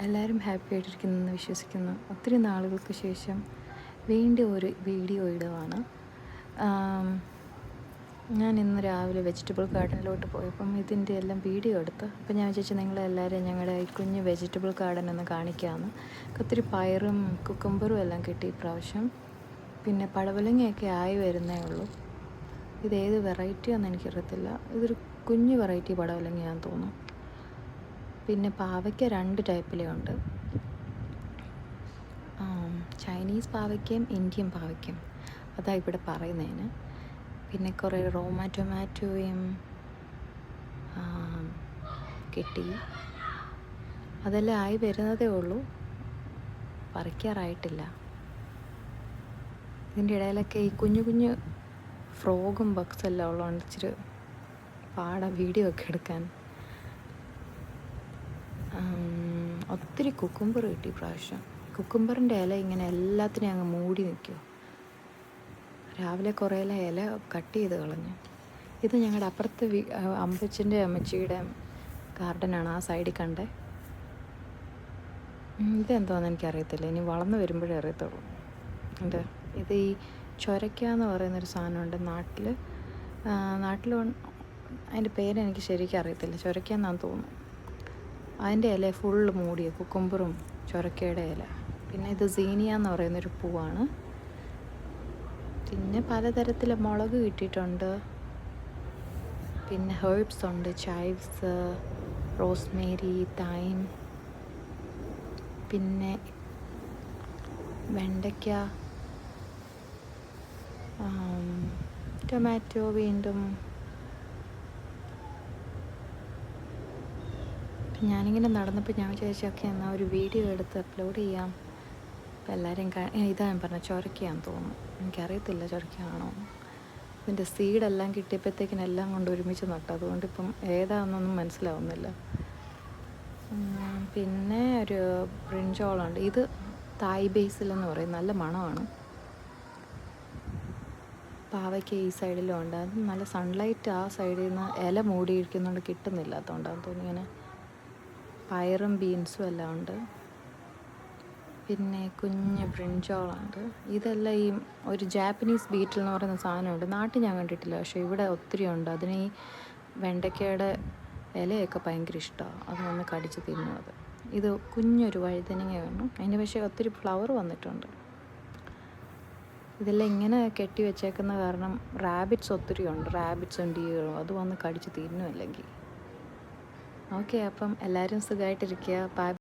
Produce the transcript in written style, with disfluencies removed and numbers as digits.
എല്ലാവരും ഹാപ്പി ആയിട്ടിരിക്കുന്നെന്ന് വിശ്വസിക്കുന്നു. ഒത്തിരി നാളുകൾക്ക് ശേഷം വീണ്ടും ഒരു വീഡിയോ ഇടുവാണ്. ഞാൻ ഇന്ന് രാവിലെ വെജിറ്റബിൾ ഗാർഡനിലോട്ട് പോയപ്പം ഇതിൻ്റെ എല്ലാം വീഡിയോ എടുത്ത്. അപ്പം ഞാൻ വിചാരിച്ചു നിങ്ങളെല്ലാവരും ഞങ്ങളുടെ ഈ കുഞ്ഞ് വെജിറ്റബിൾ ഗാർഡൻ ഒന്ന് കാണിക്കാമെന്ന്. ഒത്തിരി പയറും കുക്കുംബറും എല്ലാം കിട്ടി ഇപ്രാവശ്യം. പിന്നെ പടവലങ്ങയൊക്കെ ആയി വരുന്നേ ഉള്ളൂ. ഇതേത് വെറൈറ്റിയാണെന്ന് എനിക്കറിയത്തില്ല. ഇതൊരു കുഞ്ഞ് വെറൈറ്റി പടവലങ്ങയാണെന്ന് തോന്നുന്നു. പിന്നെ പാവയ്ക്ക 2 ടൈപ്പിലേ ഉണ്ട്. ചൈനീസ് പാവയ്ക്കയും ഇന്ത്യൻ പാവയ്ക്കയും അതാ ഇവിടെ പറയുന്നതിന്. പിന്നെ കുറേ റോമ ടൊമാറ്റോയും കിട്ടി. അതെല്ലാം ആയി വരുന്നതേ ഉള്ളൂ, പറിക്കാറായിട്ടില്ല. ഇതിൻ്റെ ഇടയിലൊക്കെ ഈ കുഞ്ഞു കുഞ്ഞു ഫ്രോഗും ബഗ്സും എല്ലാം ഉള്ളതുകൊണ്ട് ഇച്ചിരി വീഡിയോ ഒക്കെ എടുക്കാൻ. ഒത്തിരി കുക്കുംബർ കിട്ടി പ്രാവശ്യം. കുക്കുംബറിൻ്റെ ഇല ഇങ്ങനെ എല്ലാത്തിനെയും അങ്ങ് മൂടി നിൽക്കും. രാവിലെ കുറേ ഇല കട്ട് ചെയ്ത് കളഞ്ഞു. ഇത് ഞങ്ങളുടെ അപ്പുറത്തെ അമ്പച്ചൻ്റെ അമ്മച്ചിയുടെ ഗാർഡനാണ്, ആ സൈഡിൽ കണ്ടേ. ഇതെന്തോന്ന് എനിക്കറിയത്തില്ല, ഇനി വളർന്നു വരുമ്പോഴേ അറിയത്തുള്ളൂ. ഇത് ഈ ചൊരയ്ക്ക പറയുന്നൊരു സാധനമുണ്ട് നാട്ടിൽ. അതിൻ്റെ പേരെനിക്ക് ശരിക്കും അറിയത്തില്ല. ചൊരയ്ക്ക എന്നാന്ന് തോന്നുന്നു. അതിൻ്റെ ഇല ഫുള്ള് മൂടിയ കുക്കുംബറും ചൊരക്കയുടെ ഇല. പിന്നെ ഇത് സീനിയ എന്ന് പറയുന്നൊരു പൂവാണ്. പിന്നെ പലതരത്തിലെ മുളക് കിട്ടിയിട്ടുണ്ട്. പിന്നെ ഹെർബ്സ് ഉണ്ട്, ചൈവ്സ്, റോസ്മേരി, തൈം, പിന്നെ വെണ്ടയ്ക്ക, ടൊമാറ്റോ. വീണ്ടും ഞാനിങ്ങനെ നടന്നപ്പോൾ ഞാൻ വിചാരിച്ചൊക്കെ എന്നാൽ ഒരു വീഡിയോ എടുത്ത് അപ്ലോഡ് ചെയ്യാം. അപ്പോൾ എല്ലാവരും ഇതാ ഞാൻ പറഞ്ഞ ചൊരക്കയാന്ന് തോന്നുന്നു. എനിക്കറിയത്തില്ല ചൊരക്കയാണോ. ഇതിൻ്റെ സീഡെല്ലാം കിട്ടിയപ്പോഴത്തേക്കിനും എല്ലാം കൊണ്ട് ഒരുമിച്ച് നട്ടു. അതുകൊണ്ടിപ്പം ഏതാണെന്നൊന്നും മനസ്സിലാവുന്നില്ല. പിന്നെ ഒരു ബ്രിഞ്ചോളുണ്ട്. ഇത് തായ് ബേസിൽ എന്ന് പറയും, നല്ല മണമാണ്. പാവയ്ക്ക് ഈ സൈഡിലും ഉണ്ട്. അത് നല്ല സൺലൈറ്റ് ആ സൈഡിൽ നിന്ന് ഇല മൂടിയിരിക്കുന്നതുകൊണ്ട് കിട്ടുന്നില്ല, അതുകൊണ്ടാണെന്ന് തോന്നി. ഇങ്ങനെ പയറും ബീൻസും എല്ലാം ഉണ്ട്. പിന്നെ കുഞ്ഞ് ബ്രിഞ്ചോളുണ്ട്. ഇതെല്ലാം ഈ ഒരു ജാപ്പനീസ് ബീറ്റിൽ എന്ന് പറയുന്ന സാധനമുണ്ട്. നാട്ടിൽ ഞാൻ കണ്ടിട്ടില്ല, പക്ഷേ ഇവിടെ ഒത്തിരി ഉണ്ട്. അതിന് ഈ വെണ്ടയ്ക്കയുടെ ഇലയൊക്കെ ഭയങ്കര ഇഷ്ടമാണ്. അത് വന്ന് കടിച്ച് തിന്നും. ഇത് കുഞ്ഞൊരു വഴുതനങ്ങയാണ്. അതിന് പക്ഷേ ഒത്തിരി ഫ്ലവർ വന്നിട്ടുണ്ട്. ഇതെല്ലാം ഇങ്ങനെ കെട്ടി വെച്ചേക്കുന്ന കാരണം റാബിറ്റ്സ് ഒത്തിരി ഉണ്ട്. റാബിറ്റ്സും ഡീറും അത് വന്ന് കടിച്ച് തിന്നും അല്ലെങ്കിൽ. ഓക്കെ, അപ്പം എല്ലാവരും സുഖമായിട്ടിരിക്കുക. ബൈ.